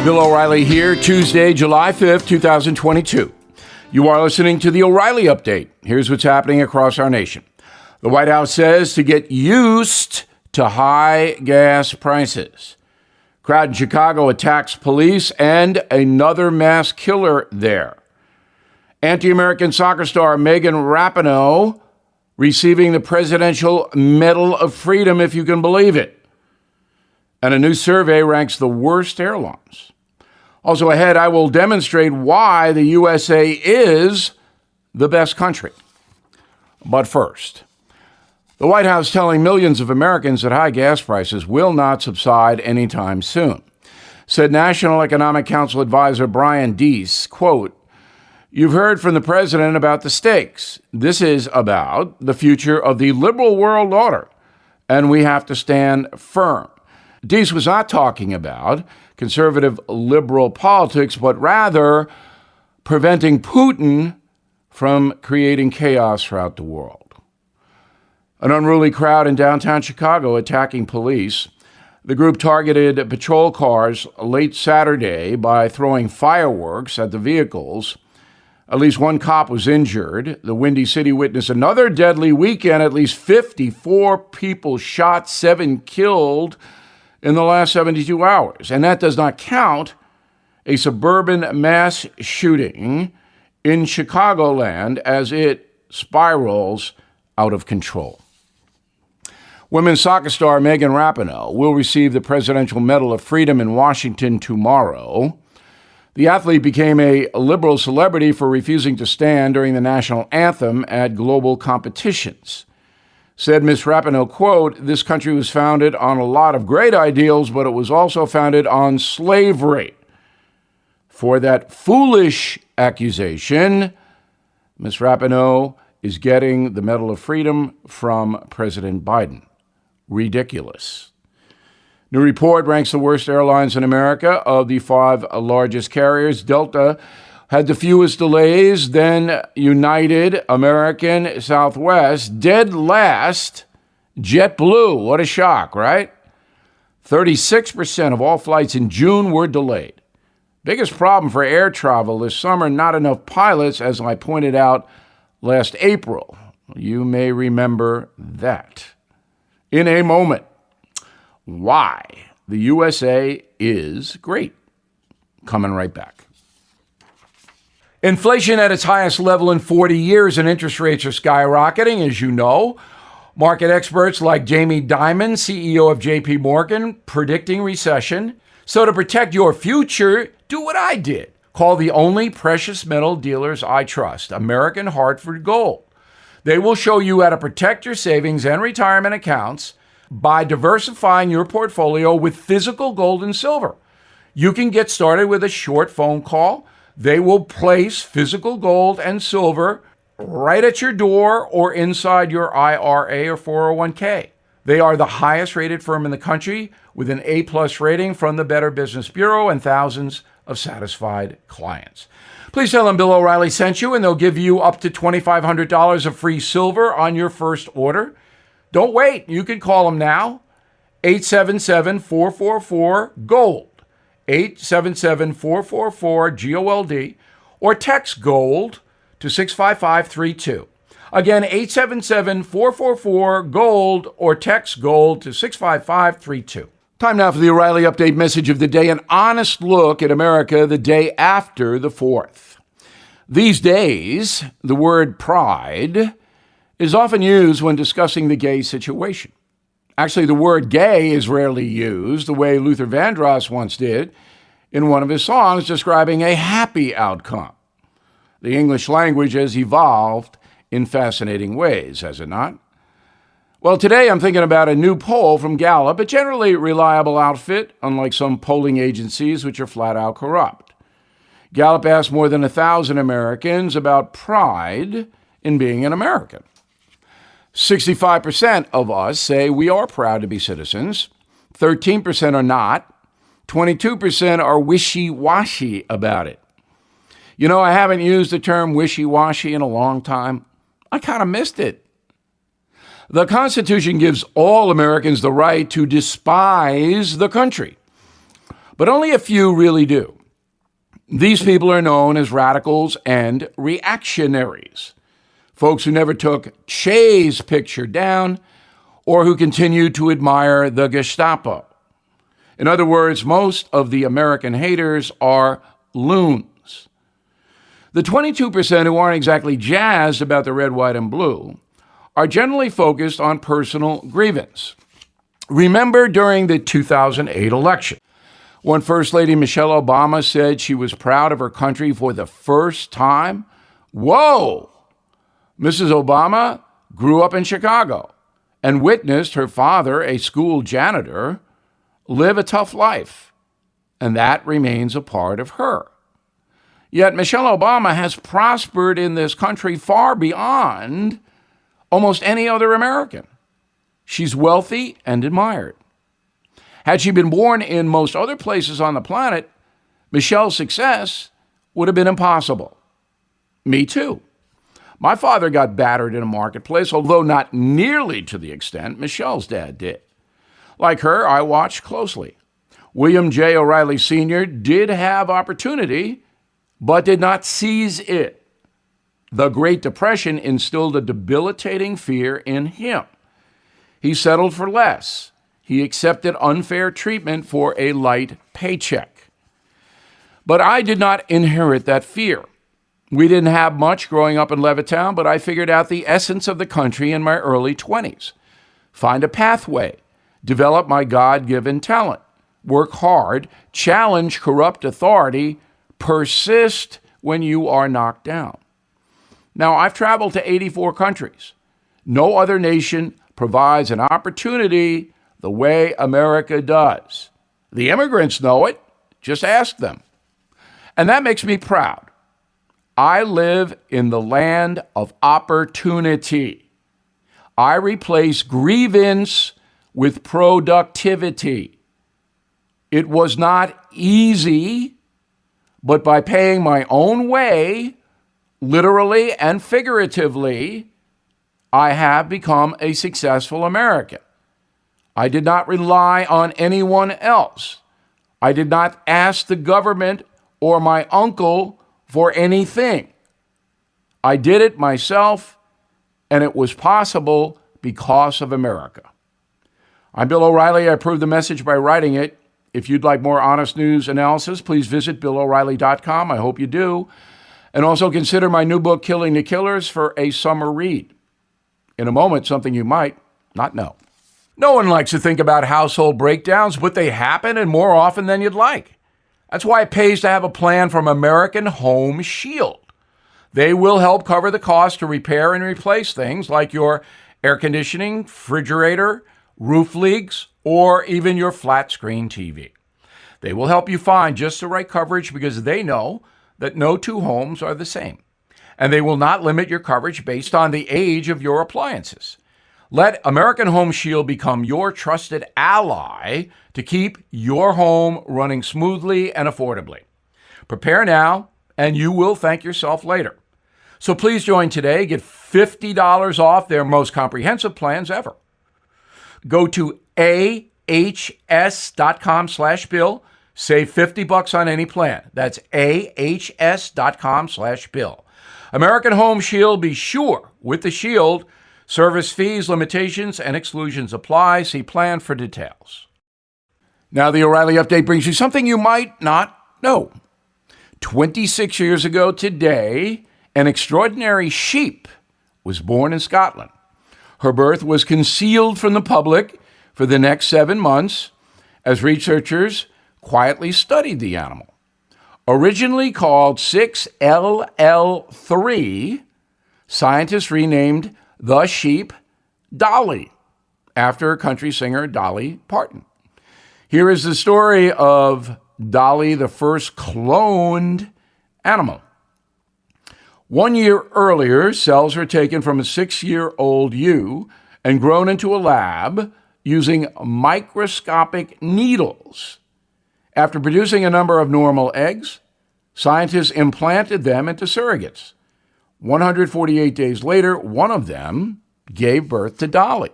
Bill O'Reilly here, Tuesday, July 5th, 2022. You are listening to the O'Reilly Update. Here's what's happening across our nation. The White House says to get used to high gas prices. Crowd in Chicago attacks police and another mass killer there. Anti-American soccer star Megan Rapinoe receiving the Presidential Medal of Freedom, if you can believe it. And a new survey ranks the worst airlines. Also ahead, I will demonstrate why the USA is the best country. But first, the White House telling millions of Americans that high gas prices will not subside anytime soon. Said National Economic Council advisor Brian Deese, quote, "You've heard from the president about the stakes. This is about the future of the liberal world order, and we have to stand firm." Deese was not talking about conservative liberal politics, but rather preventing Putin from creating chaos throughout the world. An unruly crowd in downtown Chicago attacking police. The group targeted patrol cars late Saturday by throwing fireworks at the vehicles. At least one cop was injured. The Windy City witnessed another deadly weekend. At least 54 people shot, 7 killed in the last 72 hours. And that does not count a suburban mass shooting in Chicagoland as it spirals out of control. Women's soccer star Megan Rapinoe will receive the Presidential Medal of Freedom in Washington tomorrow. The athlete became a liberal celebrity for refusing to stand during the national anthem at global competitions. Said Ms. Rapinoe, quote, "This country was founded on a lot of great ideals, but it was also founded on slavery." For that foolish accusation, Ms. Rapinoe is getting the Medal of Freedom from President Biden. Ridiculous. New report ranks the worst airlines in America. Of the 5 largest carriers, Delta had the fewest delays, then United, American, Southwest. Dead last, JetBlue. What a shock, right? 36% of all flights in June were delayed. Biggest problem for air travel this summer, not enough pilots, as I pointed out last April. You may remember that. In a moment, why the USA is great. Coming right back. Inflation at its highest level in 40 years and interest rates are skyrocketing, as you know. Market experts like Jamie Dimon, CEO of JP Morgan, predicting recession. So to protect your future, do what I did. Call the only precious metal dealers I trust, American Hartford Gold. They will show you how to protect your savings and retirement accounts by diversifying your portfolio with physical gold and silver. You can get started with a short phone call. They will place physical gold and silver right at your door or inside your IRA or 401k. They are the highest rated firm in the country with an A+ rating from the Better Business Bureau and thousands of satisfied clients. Please tell them Bill O'Reilly sent you, and they'll give you up to $2,500 of free silver on your first order. Don't wait. You can call them now. 877-444-GOLD. 877-444-GOLD, or text GOLD to 65532. Again, 877-444-GOLD, or text GOLD to 65532. Time now for the O'Reilly Update message of the day, an honest look at America the day after the 4th. These days, the word pride is often used when discussing the gay situation. Actually, the word gay is rarely used the way Luther Vandross once did in one of his songs describing a happy outcome. The English language has evolved in fascinating ways, has it not? Well, today I'm thinking about a new poll from Gallup, a generally reliable outfit, unlike some polling agencies which are flat out corrupt. Gallup asked more than 1,000 Americans about pride in being an American. 65% of us say we are proud to be citizens. 13% are not. 22% are wishy-washy about it. You know, I haven't used the term wishy-washy in a long time. I kind of missed it. The Constitution gives all Americans the right to despise the country. But only a few really do. These people are known as radicals and reactionaries, folks who never took Che's picture down or who continue to admire the Gestapo. In other words, most of the American haters are loons. The 22% who aren't exactly jazzed about the red, white, and blue are generally focused on personal grievance. Remember during the 2008 election, when First Lady Michelle Obama said she was proud of her country for the first time? Whoa! Mrs. Obama grew up in Chicago and witnessed her father, a school janitor, live a tough life, and that remains a part of her. Yet Michelle Obama has prospered in this country far beyond almost any other American. She's wealthy and admired. Had she been born in most other places on the planet, Michelle's success would have been impossible. Me too. My father got battered in a marketplace, although not nearly to the extent Michelle's dad did. Like her, I watched closely. William J. O'Reilly Sr. did have opportunity, but did not seize it. The Great Depression instilled a debilitating fear in him. He settled for less. He accepted unfair treatment for a light paycheck. But I did not inherit that fear. We didn't have much growing up in Levittown, but I figured out the essence of the country in my early 20s. Find a pathway, develop my God-given talent, work hard, challenge corrupt authority, persist when you are knocked down. Now, I've traveled to 84 countries. No other nation provides an opportunity the way America does. The immigrants know it. Just ask them. And that makes me proud. I live in the land of opportunity. I replace grievance with productivity. It was not easy, but by paying my own way, literally and figuratively, I have become a successful American. I did not rely on anyone else. I did not ask the government or my uncle for anything. I did it myself, and it was possible because of America. I'm Bill O'Reilly. I approve the message by writing it. If you'd like more honest news analysis, please visit BillO'Reilly.com. I hope you do. And also consider my new book, Killing the Killers, for a summer read. In a moment, something you might not know. No one likes to think about household breakdowns, but they happen and more often than you'd like. That's why it pays to have a plan from American Home Shield. They will help cover the cost to repair and replace things like your air conditioning, refrigerator, roof leaks, or even your flat screen TV. They will help you find just the right coverage because they know that no two homes are the same. And they will not limit your coverage based on the age of your appliances. Let American Home Shield become your trusted ally to keep your home running smoothly and affordably. Prepare now, and you will thank yourself later. So please join today. Get $50 off their most comprehensive plans ever. Go to ahs.com/bill. Save $50 on any plan. That's ahs.com/bill. American Home Shield, be sure with the Shield. Service fees, limitations, and exclusions apply. See plan for details. Now the O'Reilly Update brings you something you might not know. 26 years ago today, an extraordinary sheep was born in Scotland. Her birth was concealed from the public for the next 7 months as researchers quietly studied the animal. Originally called 6LL3, scientists renamed the sheep Dolly, after country singer Dolly Parton. Here is the story of Dolly, the first cloned animal. 1 year earlier, cells were taken from a 6-year-old ewe and grown into a lab using microscopic needles. After producing a number of normal eggs, scientists implanted them into surrogates. 148 days later, one of them gave birth to Dolly.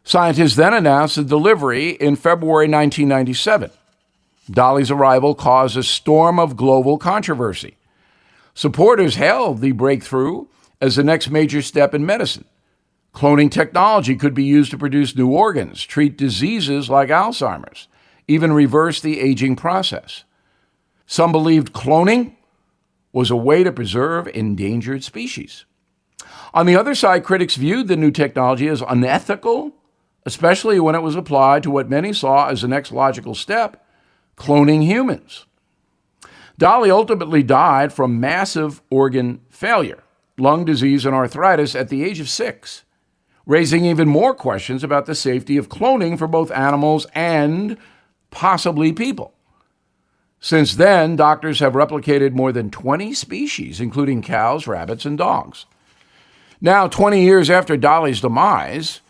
Scientists then announced the delivery in February 1997. Dolly's arrival caused a storm of global controversy. Supporters hailed the breakthrough as the next major step in medicine. Cloning technology could be used to produce new organs, treat diseases like Alzheimer's, even reverse the aging process. Some believed cloning was a way to preserve endangered species. On the other side, critics viewed the new technology as unethical, especially when it was applied to what many saw as the next logical step, cloning humans. Dolly ultimately died from massive organ failure, lung disease, and arthritis at the age of 6, raising even more questions about the safety of cloning for both animals and possibly people. Since then, doctors have replicated more than 20 species, including cows, rabbits, and dogs. Now, 20 years after Dolly's demise,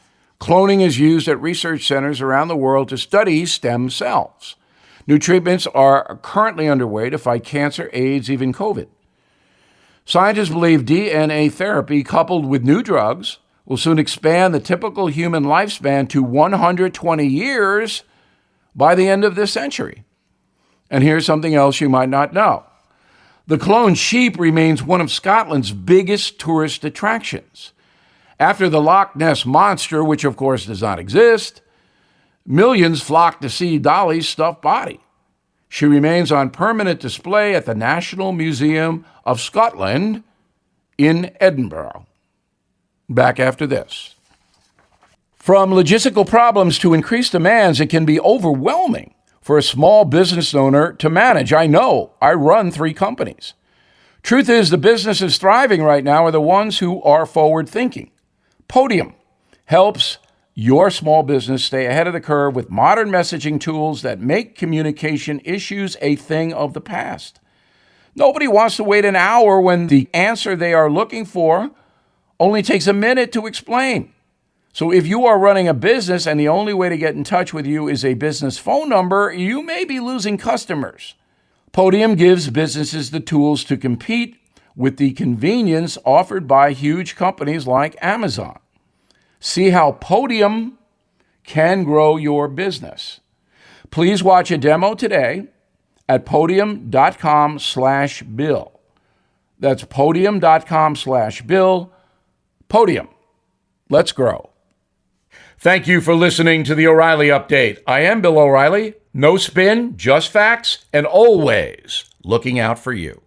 cloning is used at research centers around the world to study stem cells. New treatments are currently underway to fight cancer, AIDS, even COVID. Scientists believe DNA therapy coupled with new drugs will soon expand the typical human lifespan to 120 years by the end of this century. And here's something else you might not know. The cloned sheep remains one of Scotland's biggest tourist attractions. After the Loch Ness Monster, which of course does not exist, millions flock to see Dolly's stuffed body. She remains on permanent display at the National Museum of Scotland in Edinburgh. Back after this. From logistical problems to increased demands, it can be overwhelming for a small business owner to manage. I know, I run 3 companies. Truth is, the businesses thriving right now are the ones who are forward thinking. Podium helps your small business stay ahead of the curve with modern messaging tools that make communication issues a thing of the past. Nobody wants to wait an hour when the answer they are looking for only takes a minute to explain. So if you are running a business and the only way to get in touch with you is a business phone number, you may be losing customers. Podium gives businesses the tools to compete with the convenience offered by huge companies like Amazon. See how Podium can grow your business. Please watch a demo today at podium.com/bill. That's podium.com/bill. Podium. Let's grow. Thank you for listening to the O'Reilly Update. I am Bill O'Reilly. No spin, just facts, and always looking out for you.